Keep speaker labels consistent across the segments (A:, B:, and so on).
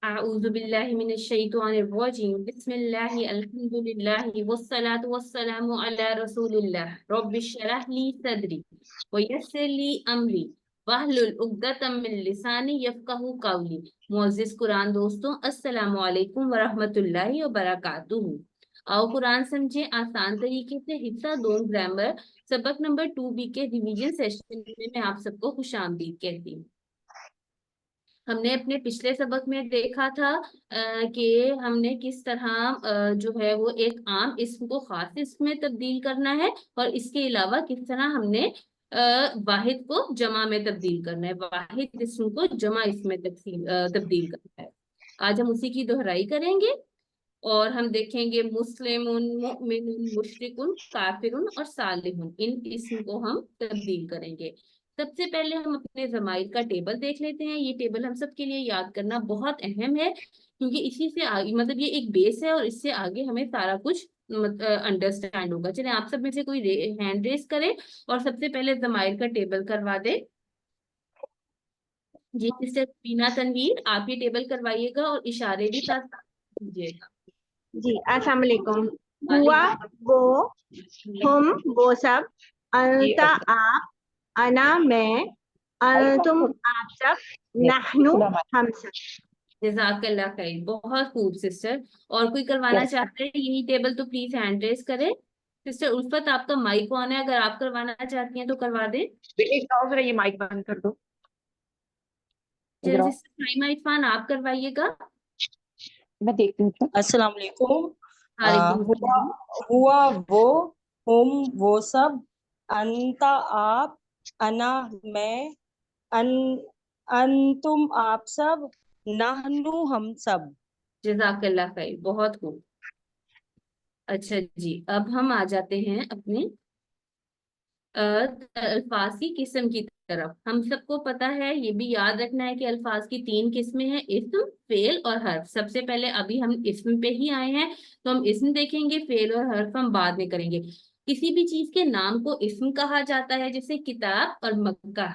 A: अऊज़ु बिल्लाहि मिनश शैतानिर रजीम बिस्मिल्लाहि अल्हम्दुलिल्लाहि वस्सलातु वस्सलामु अला रसूलिल्लाह रब्बिश्रह ली सदरी व यस्सिर ली अमरी वहलुल उक़दतम मिन लिसानी यफ़क़हू क़ौली। मुअज़्ज़िज़ कुरान दोस्तों, अस्सलामु अलैकुम व रहमतुल्लाहि व बरकातुहू। आओ कुरान समझे आसान तरीके से। हिस्सा 2 ग्रामर सबक नंबर 2B के रिवीजन सेशन में मैं आप सबको खुशामदीद कहती हूँ। हमने अपने पिछले सबक में देखा था कि हमने किस तरह जो है वो एक आम इसम को खास इसम में तब्दील करना है, और इसके अलावा किस तरह हमने वाहिद को जमा में तब्दील करना है, वाहिद इसम को जमा इसम में तब्दील करना है। आज हम उसी की दोहराई करेंगे और हम देखेंगे मुस्लिमुन, मुमिनुन, मुशरिकुन, काफिरुन और सालिहुन, इन इसम को हम तब्दील करेंगे। सबसे पहले हम अपने ज़माइर का टेबल देख लेते हैं। ये टेबल हम सब के लिए याद करना बहुत अहम है, क्योंकि इसी से आगे मतलब ये एक बेस है और इससे आगे हमें सारा कुछ अंडरस्टैंड होगा। चलिए आप सब में से कोई हैंड रेस करे और सबसे पहले ज़माइर का टेबल करवा दे। जी सिस्टर बीना तनवीर, आप ये टेबल करवाइएगा और इशारे भी साथ दीजिएगा।
B: जी अस्सलाम वालेकुम। हुआ
A: वालेकुम।
B: वो, हम वो सब, अंता आप, अना मैं, अंतुम आप सब, नहनु हम सब।
A: जज़ाकल्लाह खैर, बहुत खूब सिस्टर। और कोई करवाना चाहते हैं यही टेबल तो प्लीज हैंड रेस करे। सिस्टर उल्फत, आपका माइक ऑन है, अगर आप करवाना चाहती हैं तो करवा दें।
C: जरा ये माइक बंद कर दो।
A: चलिए सिस्टर फाइमा इरफान, आप करवाइएगा।
C: मैं देखती हूँ। अस्सलाम वालेकुम।
A: वालेकुम
C: हुआ
A: सलाम।
C: हुआ वो, हम वो सब, अंता आप, अना मैं, अन अंतुम आप सब, नहनु हम सब।
A: जज़ाकल्लाह खैर, बहुत खूब। अच्छा जी, अब हम आ जाते हैं अपने अल्फाज की किस्म की तरफ। हम सबको पता है, ये भी याद रखना है कि अल्फाज की 3 किस्में हैं, इस्म, फेल और हर्फ। सबसे पहले अभी हम इस्म पे ही आए हैं, तो हम इस्म देखेंगे, फेल और हर्फ हम बाद में करेंगे। किसी भी चीज के नाम को इस्म कहा जाता है, जैसे किताब और मक्का,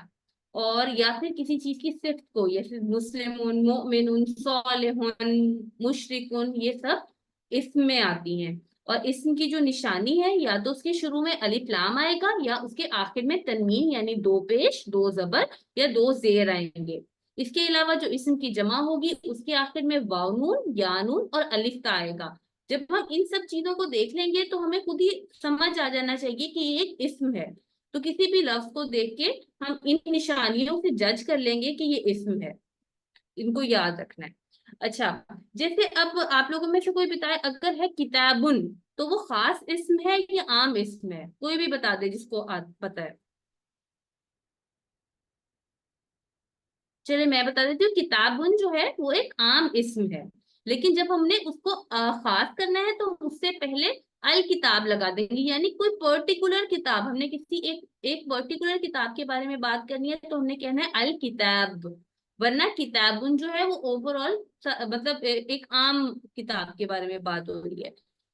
A: और या फिर किसी चीज की सिफ्त को, जैसे मुस्लिमुन, मोमिनुन, सालिहुन, मुशरिकुन, ये सब इस्म में आती हैं। और इसम की जो निशानी है, या तो उसके शुरू में अलिफ लाम आएगा या उसके आखिर में तनवीन यानी 2 पेश, 2 जबर या 2 जेर आएंगे। इसके अलावा जो इसम की जमा होगी उसके आखिर में वाव नून, या नून और अलिफ ता आएगा। जब हम इन सब चीजों को देख लेंगे तो हमें खुद ही समझ आ जाना चाहिए कि ये एक इसम है। तो किसी भी लफ्ज को देख के हम इन निशानियों से जज कर लेंगे कि ये इसम है। इनको याद रखना है। अच्छा, जैसे अब आप लोगों में से कोई बताए, अगर है किताबुन, तो वो खास इस्म है या आम इस्म है? कोई भी बता दे जिसको पता है। चलिए मैं बता देती हूँ, किताबुन जो है वो एक आम इस्म है, लेकिन जब हमने उसको खास करना है तो उससे पहले अल किताब लगा देंगे, यानी कोई पर्टिकुलर किताब, हमने किसी एक एक पर्टिकुलर किताब के बारे में बात करनी है तो हमने कहना है अल किताब। वरना किताबुन जो है वो ओवरऑल मतलब एक आम किताब के बारे में बात हो रही है।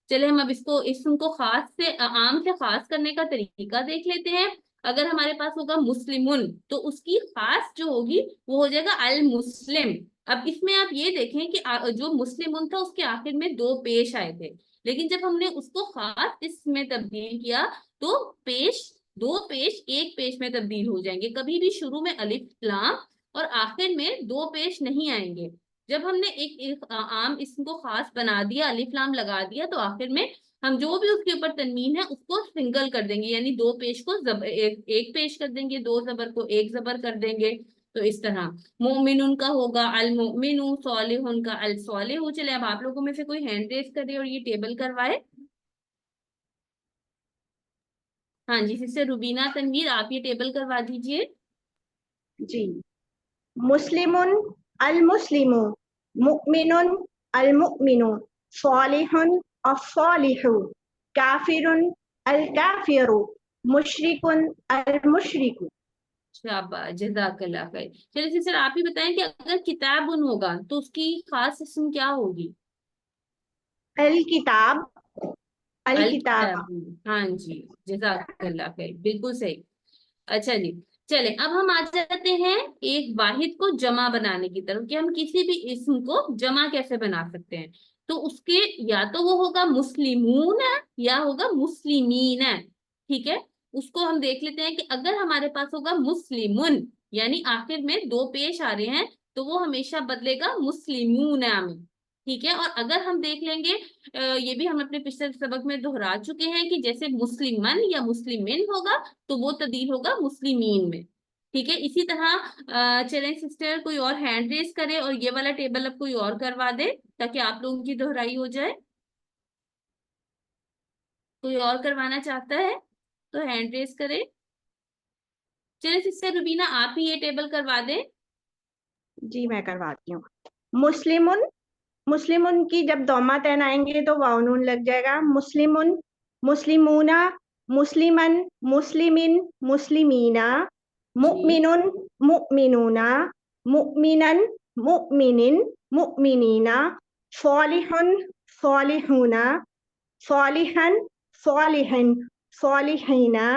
A: चले हम अब इसको इस्म को खास से आम से खास करने का तरीका देख लेते हैं। अगर हमारे पास होगा मुस्लिमुन, तो उसकी खास जो होगी वो हो जाएगा अल मुस्लिम। अब इसमें आप ये देखें कि जो मुस्लिमुन था उसके आखिर में 2 पेश आए थे, लेकिन जब हमने उसको खास इसमें तब्दील किया तो पेश 2 पेश 1 पेश में तब्दील हो जाएंगे। कभी भी शुरू में अलिफ लाम और आखिर में 2 पेश नहीं आएंगे। जब हमने एक आम इसम को खास बना दिया, अलिफ लाम लगा दिया, तो आखिर में हम जो भी उसके ऊपर तनवीन है उसको सिंगल कर देंगे, यानी 2 पेश को एक पेश कर देंगे, 2 जबर को 1 जबर कर देंगे। तो इस तरह मोमिनुन का होगा अल मोमिनु, सालिहुन का अल सालिहु। चले अब आप लोगों में से कोई हैंड रेस करे और ये टेबल करवाए। हाँ जी सिस्टर रुबीना तनवीर, आप ये टेबल करवा दीजिए।
B: जी, मुस्लिमुन अल मुस्लिमु, मुमिनुन अल मुमिनु, सालिहुन अल सालिहु, काफिरुन अल काफिरु, मुशरिकुन अल मुशरिकु।
A: शाबाश, जज़ाकल्लाह खैर। चलिए सिस्टर आप ही बताएं कि अगर किताबुन होगा तो उसकी खास इसम क्या होगी?
B: अल किताब, अल
A: अल
B: किताब।
A: किताबुन, हाँ जी, जज़ाकल्लाह खैर, बिल्कुल सही। अच्छा जी, चले अब हम आ जाते हैं एक वाहिद को जमा बनाने की तरफ कि हम किसी भी इसम को जमा कैसे बना सकते हैं। तो उसके या तो वो होगा मुस्लिमून या होगा मुस्लिमीन। ठीक है, उसको हम देख लेते हैं कि अगर हमारे पास होगा मुस्लिमुन यानी आखिर में दो पेश आ रहे हैं तो वो हमेशा बदलेगा मुस्लिमून में। ठीक है, और अगर हम देख लेंगे ये भी हम अपने पिछले सबक में दोहरा चुके हैं कि जैसे मुस्लिमन या मुस्लिमिन होगा तो वो तब्दील होगा मुस्लिमीन में। ठीक है, इसी तरह चलें सिस्टर कोई और हैंड रेस करे और ये वाला टेबल अब कोई और करवा दे ताकि आप लोगों की दोहराई हो जाए। कोई और करवाना चाहता है तो हैंड रेस करे। चले सिस्टर रुबीना आप ही ये टेबल करवा दे।
B: जी मैं करवाती हूँ। मुस्लिमुन, मुस्लिमुन की जब दौमा तैन आएंगे तो वाव नून लग जाएगा। मुस्लिमुन, मुस्लिमूना, मुस्लिमन, मुस्लिमिन, मुस्लिमीना,
A: जी
B: मुमिनुन, मुमिनूना, मुमिनन, मुमिनिन, मुमिनीना, सालिहुन, सालिहूना, सालिहन, सालिहिन, सालिहीना,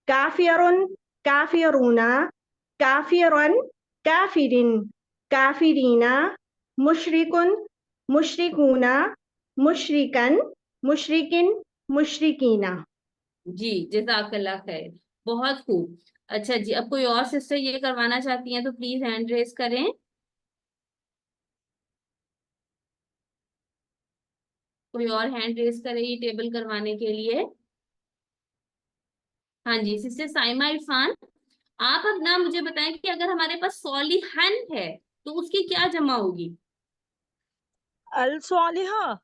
B: काफिरुन, काफिरूना, काफिरन, काफिरिन, काफिरीना, मुशरिकुन, मुशरिकूना, मुशरिकन, मुशरिकिन, मुशरिकीना।
A: जी जज़ाकल्लाह खैर, बहुत खूब। अच्छा जी, अब कोई और सिस्टर ये करवाना चाहती हैं तो प्लीज हैंड रेस करें। कोई और हैंड रेस करे ये टेबल करवाने के लिए। हाँ जी सिस्टर साइमा इरफान, आप अब ना मुझे बताएं कि अगर हमारे पास सॉलिहन है तो उसकी क्या जमा होगी।
C: अल सालिहा।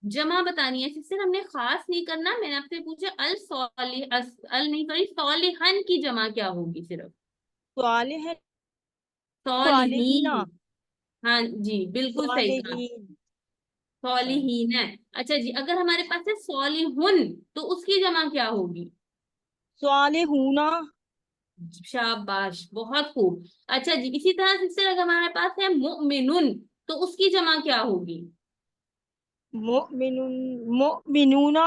A: जमा बतानी है सिस्टर, हमने खास नहीं करना। मैंने आपसे पूछा अल सॉली अल नहीं सॉरी सॉलिहन की जमा क्या होगी सिर्फ।
C: सालिह, सालिहीना,
A: सॉलिहीन, हाँ जी बिल्कुल सही कहा,
C: सालिहीन।
A: सॉलिहीन है। अच्छा जी, अगर हमारे पास है सॉलिहुन तो उसकी जमा क्या होगी।
C: सालिहूना,
A: शाबाश बहुत खूब। अच्छा जी, इसी तरह सिस्टर अगर हमारे पास है मुमिनुन तो उसकी जमा क्या होगी।
C: मुमिनुन, मुमिनूना,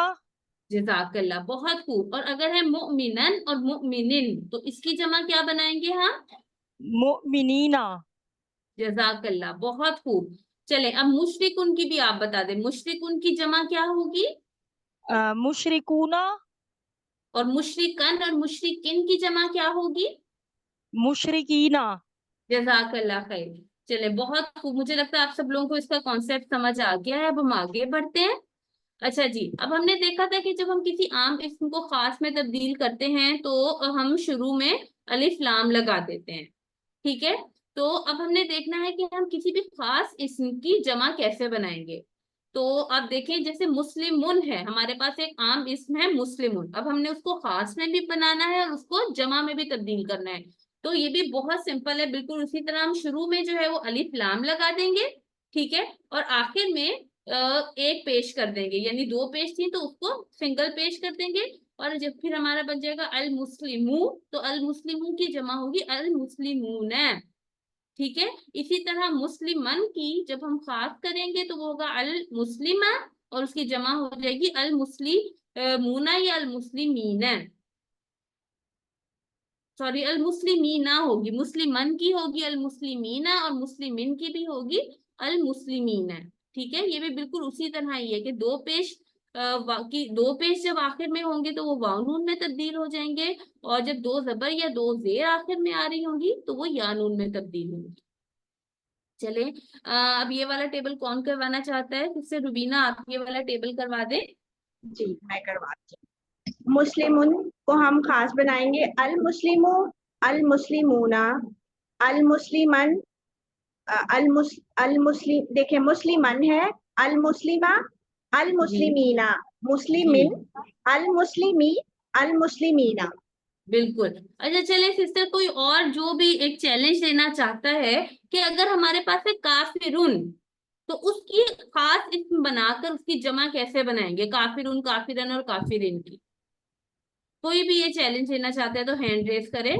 A: जज़ाकल्लाह बहुत खूब। और अगर है मुमिनन और मुमिनिन तो इसकी जमा क्या बनाएंगे हम।
C: मुमिनीना,
A: जज़ाकल्लाह बहुत खूब। चले अब मुशरिकुन की भी आप बता दें, मुशरिकुन की जमा क्या होगी।
C: मुशरिकूना,
A: और मुशरिकन और मुशरिकिन की जमा क्या होगी।
C: मुशरिकीना।
A: जज़ाकल्लाह खैर। चले बहुत खूब, मुझे लगता है आप सब लोगों को इसका कॉन्सेप्ट समझ आ गया है। अब हम आगे बढ़ते हैं। अच्छा जी, अब हमने देखा था कि जब हम किसी आम इसम को खास में तब्दील करते हैं तो हम शुरू में अलिफ लाम लगा देते हैं। ठीक है, तो अब हमने देखना है कि हम किसी भी खास इसम की जमा कैसे बनाएंगे। तो आप देखें जैसे मुस्लिमुन है, हमारे पास एक आम इसम है मुस्लिमुन, अब हमने उसको खास में भी बनाना है और उसको जमा में भी तब्दील करना है। तो ये भी बहुत सिंपल है, बिल्कुल उसी तरह हम शुरू में जो है वो अलिफ लाम लगा देंगे। ठीक है, और आखिर में एक पेश कर देंगे, यानी दो पेश थी तो उसको सिंगल पेश कर देंगे। और जब फिर हमारा बन जाएगा अल मुस्लिमू तो अल मुस्लिमू की जमा होगी अल मुस्लिमून। ठीक है, इसी तरह मुस्लिमन की जब हम खास करेंगे तो वो होगा अल मुस्लिमा और उसकी जमा हो जाएगी अल मुस्लिमूना या अल मुस्लिमीन। सॉरी अल मुस्लिमीना होगी, मुस्लिमन की होगी अल मुस्लिमीना और मुस्लिमिन की भी होगी अल मुस्लिमीन। ठीक है, ये भी बिल्कुल उसी तरह ही है कि दो पेश की दो पेश जब आखिर में होंगे तो वो वाव नून में तब्दील हो जाएंगे, और जब दो जबर या दो जेर आखिर में आ रही होंगी तो वो या नून में तब्दील होंगी। चले अब ये वाला टेबल कौन करवाना चाहता है, जिससे रुबीना आप ये वाला टेबल करवा दे।
B: जी मैं करवाती हूँ। मुस्लिमुन को हम खास बनाएंगे। अल मुस्लिमू, अल मुस्लिमूना, अल मुस्लिमन, अल मुस्लिम, देखिए मुस्लिमन है, अल मुस्लिमा, अल
A: जी
B: मुस्लिमीना,
A: जी
B: मुस्लिमिन, अल मुस्लिमी, अल मुस्लिमीना।
A: बिल्कुल। अच्छा चले सिस्टर कोई और जो भी एक चैलेंज लेना चाहता है कि अगर हमारे पास है काफिरुन तो उसकी खास इसम बनाकर उसकी जमा कैसे बनाएंगे, काफिरुन काफिरन और काफिरिन की। कोई भी ये चैलेंज लेना चाहता है तो हैंड रेस करे।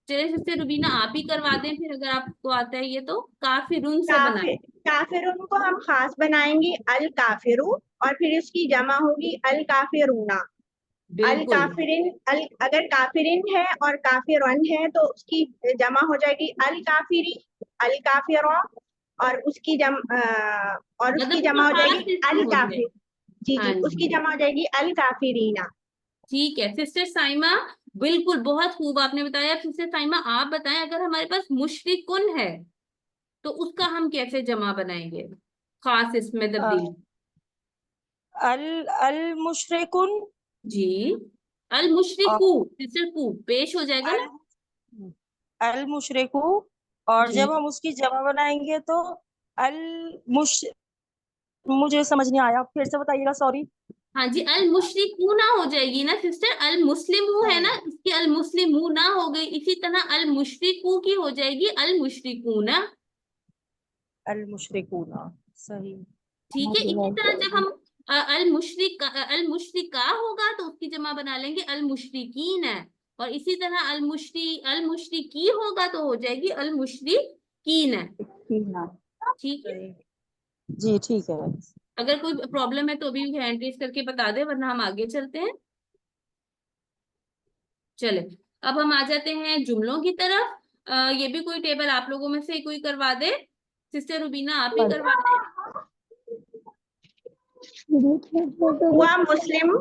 A: चले सिस्टर रुबीना आप ही करवा दें फिर अगर आपको आता है ये, तो काफिरुन से बनाए।
B: काफिरुन को हम खास बनाएंगे अल काफिरू, और फिर इसकी जमा होगी अल काफिरूना। अल
A: बिल्कुल।
B: काफिरिन, अगर काफिरिन है और काफिरन है तो उसकी जमा हो जाएगी अल काफिरी, अल काफिरा, और उसकी और
A: मतलब
B: उसकी
A: उसका
B: जमा हो
A: खास
B: जाएगी
A: इस्म
B: अल
A: हो जाए।
B: काफिर। जी
A: हाँ
B: जी,
A: जी,
B: उसकी जमा हो जाएगी अल काफिरीना।
A: ठीक है सिस्टर साइमा, बिल्कुल बहुत खूब आपने बताया। सिस्टर साइमा आप बताएं, अगर हमारे पास मुशरिकुन है तो उसका हम कैसे जमा बनाएंगे, खास इसमें तब्दील।
C: अल अल मुशरिकुन
A: जी, अल
C: और
A: मुशरिकू, सिस्टर कू पेश हो जाएगा
C: अल
A: ना।
C: अल मुशरिकू, और
A: जी,
C: जब हम उसकी जमा बनाएंगे तो अल मुश मुझे समझ नहीं आया, फिर से बताइएगा, सॉरी।
A: हाँ जी, अल मुशरिकू ना हो जाएगी ना सिस्टर, अल मुस्लिमू है ना, इसकी अल मुस्लिमू ना हो गई, इसी तरह अल मुशरिकू की हो जाएगी अल मुशरिकू ना।
C: अल मुशरिकूना, सही।
A: ठीक है, इसी तरह जब हम अल मुशरिका होगा तो उसकी जमा बना लेंगे अल मुशरिकीन है, और इसी तरह अल मुशरिकी होगा तो हो जाएगी अल मुशरिकीन है। ठीक है,
C: सही। जी ठीक है।
A: अगर कोई प्रॉब्लम है तो अभी हैंड रेज करके बता दे, वरना हम आगे चलते हैं। चले, अब हम आ जाते हैं जुमलों की तरफ। ये भी कोई टेबल आप लोगों में से कोई करवा दे, सिस्टर रुबीना आप ही करवा दे।
B: हुआ मुस्लिम,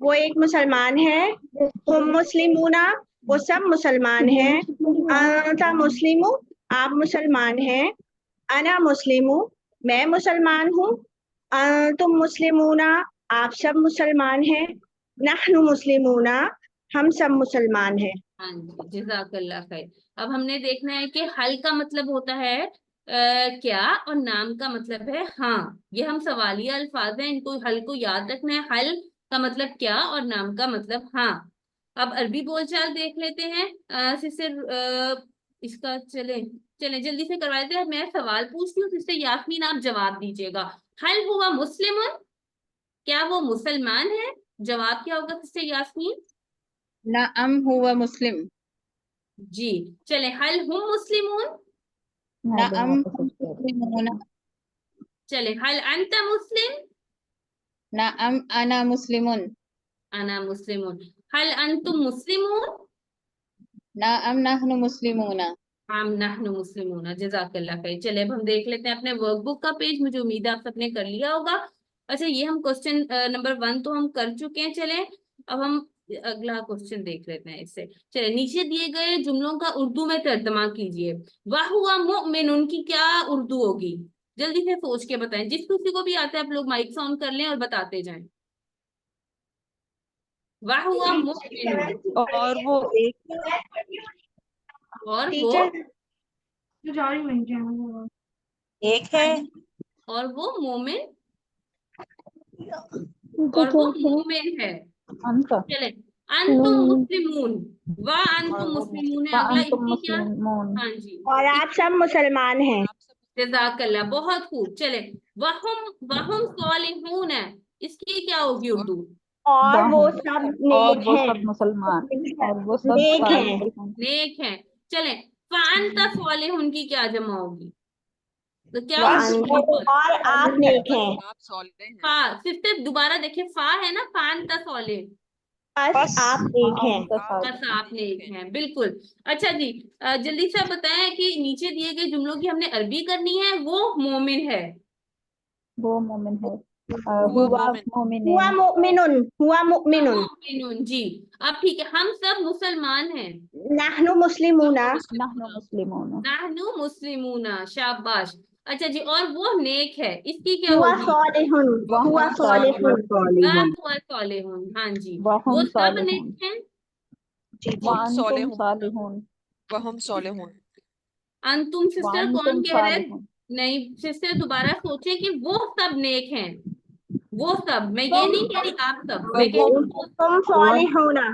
B: वो एक मुसलमान है। हुम मुस्लिमूना, वो सब मुसलमान हैं। अनता मुस्लिमु, आप मुसलमान हैं। अना मुस्लिमु, मैं मुसलमान हूँ। तुम मुस्लिमूना, आप सब मुसलमान हैं। नहनु मुस्लिमूना, हम सब मुसलमान हैं।
A: हाँ जी, जज़ाकल्लाह खैर। अब हमने देखना है कि हल का मतलब होता है क्या, और नाम का मतलब है हाँ। ये हम सवालिया अल्फाज हैं, इनको हल को याद रखना है। हल का मतलब क्या और नाम का मतलब हाँ। अब अरबी बोलचाल देख लेते हैं। सिस्टर इसका चले चले जल्दी से करवा देते हैं। मैं सवाल पूछती हूँ सिस्टर यास्मीन, आप जवाब दीजिएगा। हल हुआ मुस्लिम, क्या वो मुसलमान है? जवाब क्या होगा सिस्टर यास्मीन?
D: नअम हुवा मुस्लिम।
A: जी, चले हल हुम मुस्लिमून।
D: नअम हम मुस्लिमून।
A: चले हल अंत मुस्लिम।
D: नअम अना मुस्लिमुन।
A: अना मुस्लिमून। हल अंतुम मुस्लिमून।
D: नअम नहनु मुस्लिमून।
A: हम नहनु मुस्लिमून। जज़ाकल्लाह खैर। चले अब हम देख लेते हैं अपने वर्कबुक का पेज, मुझे उम्मीद है आप सबने कर लिया होगा। अच्छा, ये हम क्वेश्चन नंबर 1 तो हम कर चुके हैं। चले अब हम अगला क्वेश्चन देख लेते हैं इससे। चले, नीचे दिए गए जुमलों का उर्दू में तर्जमा कीजिए। वाह हुआ मुमिन, उनकी क्या उर्दू होगी? जल्दी से सोच के बताएं, जिस किसी को भी आता है आप लोग माइक ऑन कर लें और बताते जाएं। वाह हुआ मुमिन,
C: और वो एक
A: और वो
B: टीचर,
C: एक है।
A: और वो मोमिन, और वो मोमिन है। चले, अंतुम मुस्लिमून। वाह अंतुम मुस्लिमून है अगला, इसकी क्या? हाँ जी,
B: और आप सब मुसलमान हैं।
A: जज़ाकल्लाह, बहुत खूब। चले, वहुम वहुम सालिहून है, इसकी क्या होगी उर्दू?
B: और वो सब नेक हैं।
C: मुसलमान, और वो सब
B: नेक
A: सब
B: हैं।
A: नेक हैं। चले, फांता सालिहून की क्या जमा होगी? तो क्या
B: और
A: होगी?
B: आप नेक हैं।
A: फा, सिर्फ दोबारा देखिए, फा है ना, फांता सालिह।
B: बस आप नेक हैं।
A: बस आपने एक है, बिल्कुल। अच्छा जी, जल्दी से आप बताएं कि नीचे दिए गए जुमलों की हमने अरबी करनी है। वो मोमिन है,
C: वो मोमिन है,
A: वो
C: हुआ मोमिन,
B: हुआ मुमिनुन, हुआ मुमिनुन।
A: मोमिनुन। जी, अब ठीक है, हम सब मुसलमान हैं।
B: नहनु मुस्लिमूना,
C: नहनु मुस्लिमून,
A: नाहनु मुस्लिमूना, शाबाश। अच्छा जी, और वो नेक है, इसकी क्या
B: हुआ
A: होगी?
B: सालिहुन, हुआ
C: वहुम
B: सालिहुन।
A: हुआ सालिहुन। हाँ जी, वो
C: वहुम
A: सब
C: सालिहून,
A: नेक हैं।
C: वअंतुम सालिहून,
A: अंतुम सिस्टर कौन
C: वअंतुम
A: कह रहे हैं?
C: सालिहून।
A: नहीं सिस्टर, दोबारा सोचे कि वो सब नेक हैं। वो सब, मैं ये
B: तुम
A: नहीं कह रही आप सब, मैं कह रही हूँ
B: तुम सालिहूना।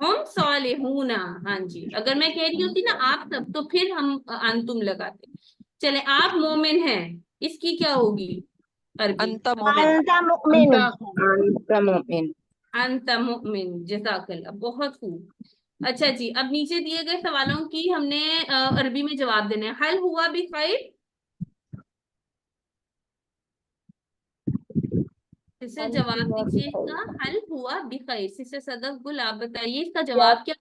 A: हम सालिहूना। हाँ जी, अगर मैं कह रही होती ना आप सब, तो फिर हम अंतुम लगाते। चले, आप मोमिन हैं, इसकी क्या होगी अरबी?
B: अंता मुमिनुन।
A: अंत मुमिन, जज़ाकल्लाह, बहुत खूब। अच्छा जी, अब नीचे दिए गए सवालों की हमने अरबी में जवाब देने हैं। हल हुआ भी खैर, सिस्टर जवाब दीजिएगा, हल हुआ बिखैर। सिस्टर सदफ गुल आप बताइए इसका जवाब क्या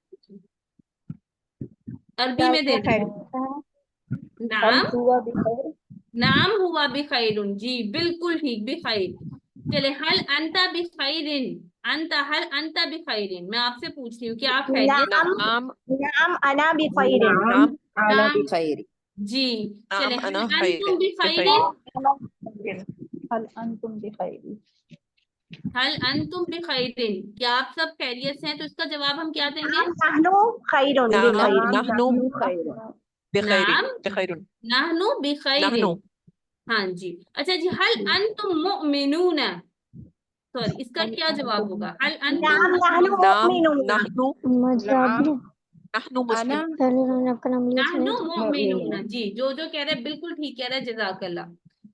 A: अरबी में दे
B: खैर
A: नाम नाम हुआ बिखैरुन, जी बिल्कुल ठीक, बिखैर। चले, हल अंता बिखैरिन, अंता हल अंता बिखैरिन, मैं आपसे पूछ रही हूँ कि आप खैरियत से हैं?
E: नाम
B: नाम अना बिखैरिन।
E: नाम
F: अना
A: नाम,
F: बिखैर।
A: जी। चले,
E: नाम
A: हल
E: अना
A: अंतुम
E: बिखैर।
A: बिखैरिन,
D: हल अंतुम बिखैर।
A: हल अंतुम बिखैरिन, क्या आप सब खैरियत से हैं? तो इसका जवाब हम क्या देंगे?
B: नाम नहनु खैरुन
E: नाम
B: बिखैर।
E: नहनु
F: खैर।
E: बिखैरिन,
A: नाम
E: बिखैरुन,
A: नहनु बिखैरिन,
E: नहनु
A: हाँ जी। अच्छा जी, हल अंतुम मुमिनून, सॉरी इसका क्या जवाब होगा? हल अंतुम
B: नाम नहनु
E: नाम
B: मुमिनून।
E: नहनु
F: नाम
E: नहनु मुस्लिम,
A: नहनु मुमिनून,
F: मुमिनून।
A: जी। जो कह रहे हैं बिल्कुल ठीक कह रहे हैं, जज़ाकल्लाह,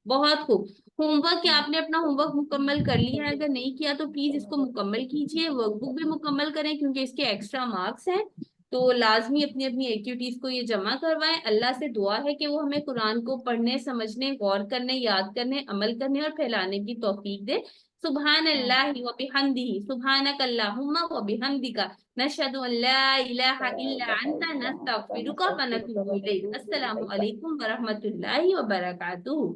A: बहुत खूब। होमवर्क क्या आपने अपना होमवर्क मुकम्मल कर लिया है? अगर नहीं किया तो प्लीज इसको मुकम्मल कीजिए, वर्कबुक भी मुकम्मल करें क्योंकि इसके एक्स्ट्रा मार्क्स हैं। तो लाजमी अपनी अपनी एक्टिविटीज को ये जमा करवाएं। अल्लाह से दुआ है कि वो हमें कुरान को पढ़ने, समझने, गौर करने, याद करने, अमल करने और फैलाने की तौफीक दे। सुभान अल्लाहि व बिहम्दिही, सुभानक अल्लाहुम्मा व बिहम्दिका, नशहदु अन ला इलाहा इल्ला अंता, नस्तगफिरुका व नतूबु इलैक। अस्सलामु अलैकुम व रहमतुल्लाहि व बरकातुहू।